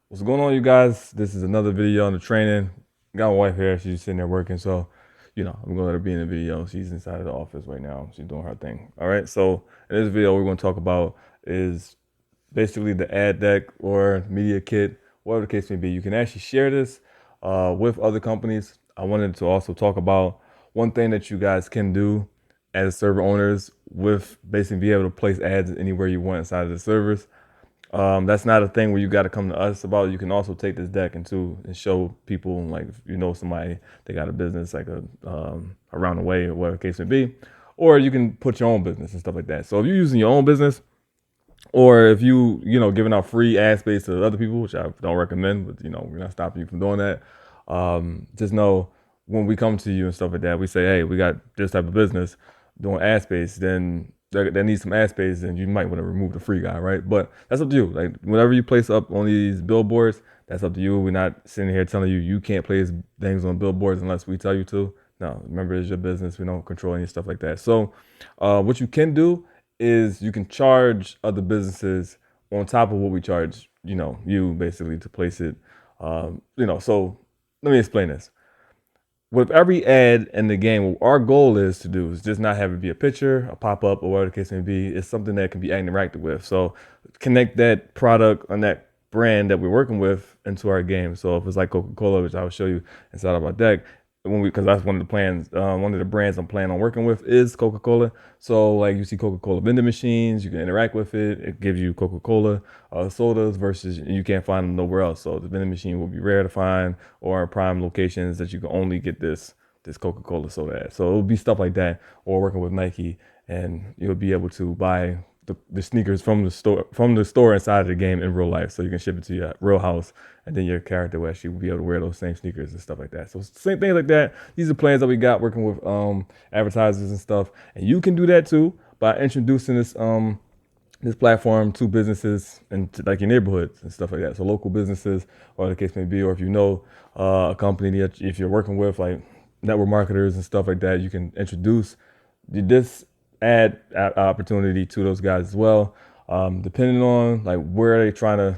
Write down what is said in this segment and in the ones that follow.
What's going on, you guys? This is another video on the training. Got my wife here. She's sitting there working, so I'm gonna let her be in the video. She's inside of the office right now. She's doing her thing. All right. So in this video, we're gonna talk about is basically the ad deck or media kit, whatever the case may be. You can actually share this with other companies. I wanted to also talk about one thing that you guys can do as server owners with basically be able to place ads anywhere you want inside of the servers. That's not a thing where you got to come to us about. You can also take this deck and show people, like, if you know somebody, they got a business like around the way or whatever the case may be, or you can put your own business and stuff like that. So if you're using your own business, or if giving out free ad space to other people, which I don't recommend, but we're not stopping you from doing that. Just know when we come to you and stuff like that, we say, hey, we got this type of business doing ad space, then that needs some ad space, and you might want to remove the free guy, right? But that's up to you. Like, whatever you place up on these billboards, that's up to you. We're not sitting here telling you you can't place things on billboards unless we tell you to. No, remember, it's your business. We don't control any stuff like that. So what you can do is you can charge other businesses on top of what we charge, you basically to place it. So let me explain this. With every ad in the game, what our goal is to do is just not have it be a picture, a pop up, or whatever the case may be. It's something that can be interacted with. So connect that product on that brand that we're working with into our game. So if it's like Coca-Cola, which I will show you inside of our deck, because that's one of the plans, one of the brands I'm planning on working with is Coca-Cola. So like you see Coca-Cola vending machines, you can interact with it. It gives you Coca-Cola sodas versus you can't find them nowhere else. So the vending machine will be rare to find, or in prime locations that you can only get this Coca-Cola soda at. So it will be stuff like that, or working with Nike, and you'll be able to buy the sneakers from the store inside of the game in real life, so you can ship it to your real house, and then your character will actually be able to wear those same sneakers and stuff like that. So same things like that. These are plans that we got working with advertisers and stuff, and you can do that too by introducing this platform to businesses and to, like, your neighborhoods and stuff like that. So local businesses, or the case may be, or if you know a company that if you're working with, like network marketers and stuff like that, you can introduce this ad opportunity to those guys as well. Depending on like where they trying to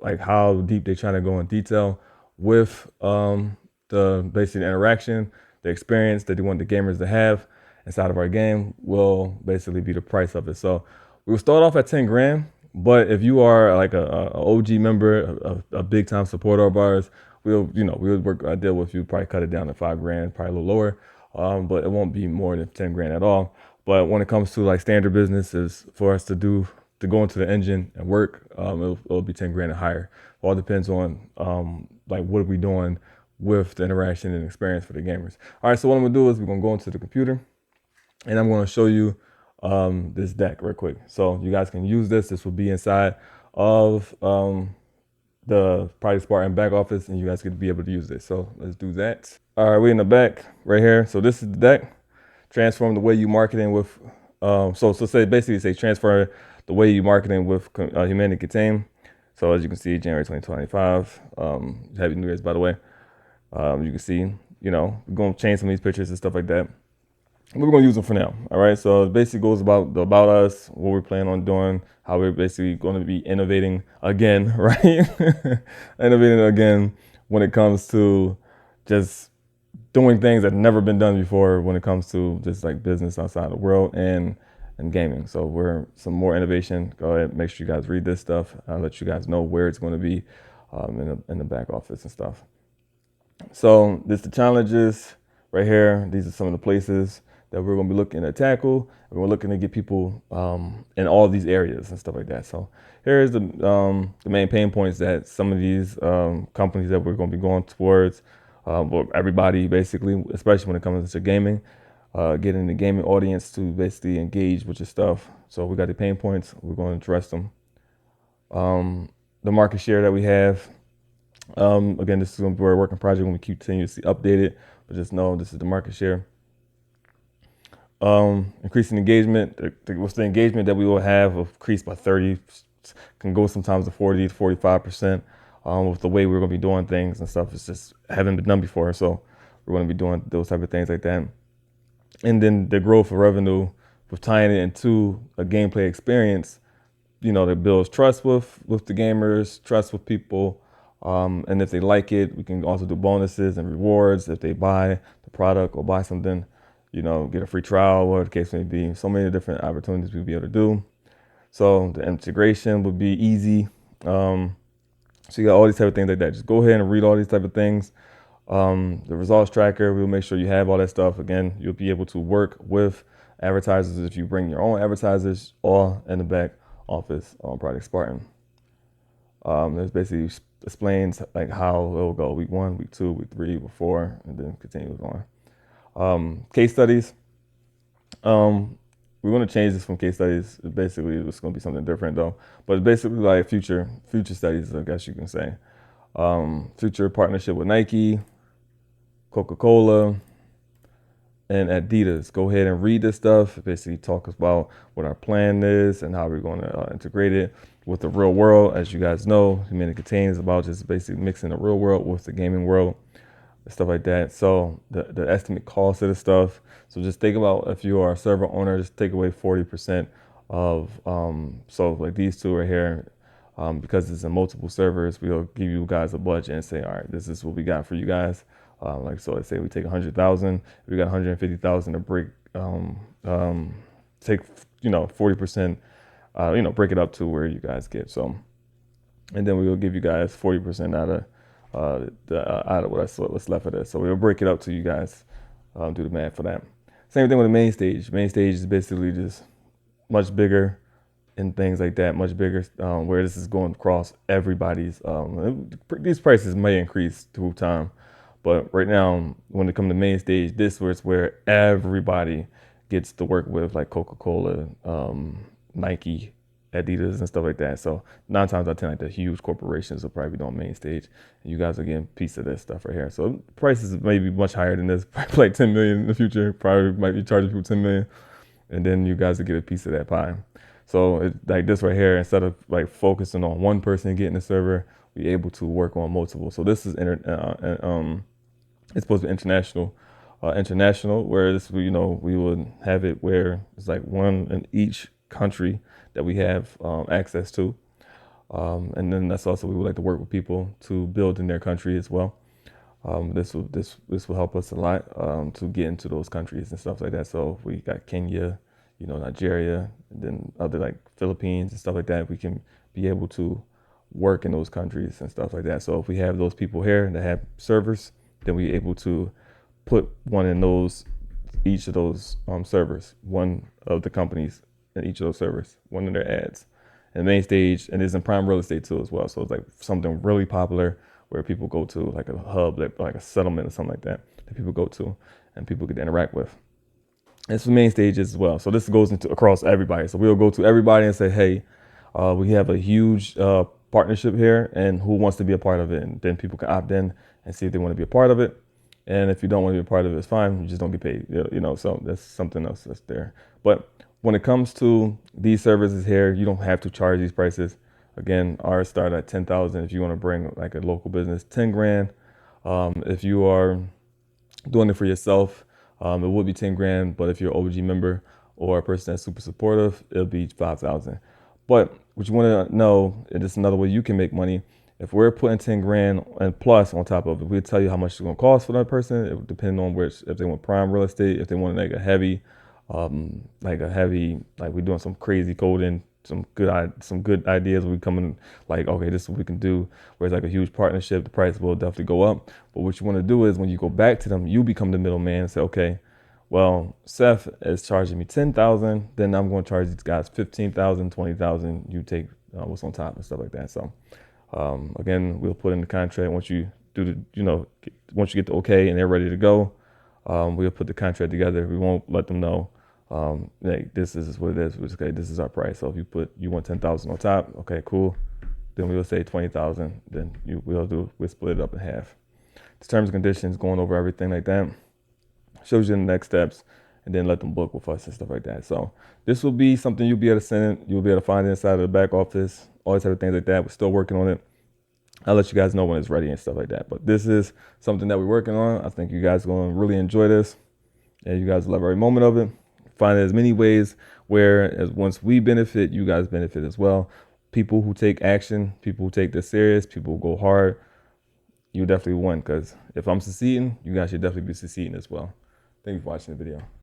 like how deep they trying to go in detail with the basic interaction, the experience that they want the gamers to have inside of our game will basically be the price of it. So we'll start off at 10 grand, but if you are like a OG member, a big time supporter of ours, we'll work a deal with you, probably cut it down to 5 grand, probably a little lower. But it won't be more than 10 grand at all. But when it comes to like standard businesses for us to go into the engine and work, it'll be 10 grand and higher. All depends on like what are we doing with the interaction and experience for the gamers. All right, so what I'm gonna do is we're gonna go into the computer, and I'm gonna show you this deck real quick. So you guys can use this. This will be inside of the probably Spartan back office, and you guys could be able to use this. So let's do that. All right, we're in the back right here. So this is the deck. Transform the way you marketing with. So say transfer the way you marketing with Humanity Contain. So as you can see, January 2025. Happy New Year's, by the way. You can see, we're gonna change some of these pictures and stuff like that. We're gonna use them for now. All right. So it basically goes about us, what we're planning on doing, how we're basically going to be innovating again, right? Innovating again when it comes to just doing things that have never been done before when it comes to just like business outside the world and gaming. So we're some more innovation. Go ahead, make sure you guys read this stuff. I'll let you guys know where it's going to be in the back office and stuff. So this the challenges right here. These are some of the places that we're going to be looking to tackle. And we're looking to get people in all these areas and stuff like that. So here's the main pain points that some of these companies that we're going to be going towards. Or everybody basically, especially when it comes to gaming, getting the gaming audience to basically engage with your stuff. So we got the pain points. We're going to address them. The market share that we have. Again, this is going to be a working project when we continuously update it, but just know this is the market share. Increasing engagement. What's the engagement that we will have increased by 30, can go sometimes to 40 to 45%. With the way we're going to be doing things and stuff, it's just haven't been done before. So we're going to be doing those type of things like that. And then the growth of revenue with tying it into a gameplay experience, that builds trust with the gamers, trust with people, And if they like it, we can also do bonuses and rewards if they buy the product or buy something, get a free trial, or the case may be. So many different opportunities we'll be able to do. So the integration would be easy. So you got all these type of things like that. Just go ahead and read all these type of things. The results tracker, we'll make sure you have all that stuff. Again, you'll be able to work with advertisers if you bring your own advertisers or in the back office on Project Spartan. This basically explains like how it will go week 1, week 2, week 3, week 4, and then continues on. Case studies. We're going to change this from case studies. Basically, it's going to be something different though. But it's basically like future studies, I guess you can say. Future partnership with Nike, Coca-Cola, and Adidas. Go ahead and read this stuff. It basically talks about what our plan is and how we're going to integrate it with the real world. As you guys know, Humanity Contained is about just basically mixing the real world with the gaming world, stuff like that. So the estimate cost of the stuff. So just think about if you are a server owner, just take away 40% of, so like these two right here, because it's in multiple servers, we'll give you guys a budget and say, all right, this is what we got for you guys. So let's say we take 100,000, we got 150,000 to break, take, 40%, break it up to where you guys get. So, and then we will give you guys 40% out of what's left of this. So we'll break it up to you guys, do the math for that. Same thing with the main stage. Main stage is basically just much bigger and things like that, much bigger, where this is going across everybody's. These prices may increase through time, but right now, when it comes to main stage, this is where everybody gets to work with, like Coca-Cola, Nike, Adidas, and stuff like that. So 9 times out of 10, like the huge corporations will probably be on main stage, and you guys are getting a piece of this stuff right here. So prices may be much higher than this, probably like 10 million in the future. Probably might be charging people 10 million, and then you guys will get a piece of that pie. So it's like this right here, instead of like focusing on one person getting the server, we're able to work on multiple. So this is it's supposed to be international, where this, we would have it where it's like one in each country that we have access to, and then that's also, we would like to work with people to build in their country as well. This will help us a lot to get into those countries and stuff like that. So if we got Kenya, Nigeria, and then other like Philippines and stuff like that, we can be able to work in those countries and stuff like that. So if we have those people here that have servers, then we're able to put one in each of those servers, one of the companies in each of those servers, one of their ads. And main stage, and it's in prime real estate too as well. So it's like something really popular where people go to, like a hub, like a settlement or something like that people go to and people get to interact with. It's the main stages as well. So this goes into across everybody. So we'll go to everybody and say, hey, we have a huge partnership here, and who wants to be a part of it? And then people can opt in and see if they want to be a part of it. And if you don't want to be a part of it, it's fine. You just don't get paid. So that's something else that's there. But when it comes to these services here, you don't have to charge these prices. Again, ours start at 10,000 if you want to bring like a local business, 10 grand. If you are doing it for yourself, it would be 10 grand, but if you're an OG member or a person that's super supportive, it'll be 5,000. But what you want to know, and it's another way you can make money. If we're putting 10 grand and plus on top of it, we'll tell you how much it's going to cost for that person. It would depend on if they want prime real estate, if they want like a heavy, like we're doing some crazy coding, some good ideas. We coming like, okay, this is what we can do. Where it's like a huge partnership, the price will definitely go up. But what you want to do is when you go back to them, you become the middleman and say, okay, well, Seth is charging me 10,000, then I'm going to charge these guys 15,000, 20,000. You take what's on top and stuff like that. So again, we'll put in the contract once you do once you get the okay and they're ready to go. We'll put the contract together. We won't let them know, hey, this is what it is. Okay, this is our price. So if you want 10,000 on top, okay, cool. Then we'll say 20,000. Then we'll split it up in half. The terms and conditions, going over everything like that, shows you the next steps, and then let them book with us and stuff like that. So this will be something you'll be able to send. You'll be able to find inside of the back office, all these type of things like that. We're still working on it. I'll let you guys know when it's ready and stuff like that. But this is something that we're working on. I think you guys are going to really enjoy this, and you guys love every moment of it. Find as many ways where, as once we benefit, you guys benefit as well. people who take action, people who take this serious, people who go hard, you definitely win. Because if I'm succeeding, you guys should definitely be succeeding as well. Thank you for watching the video.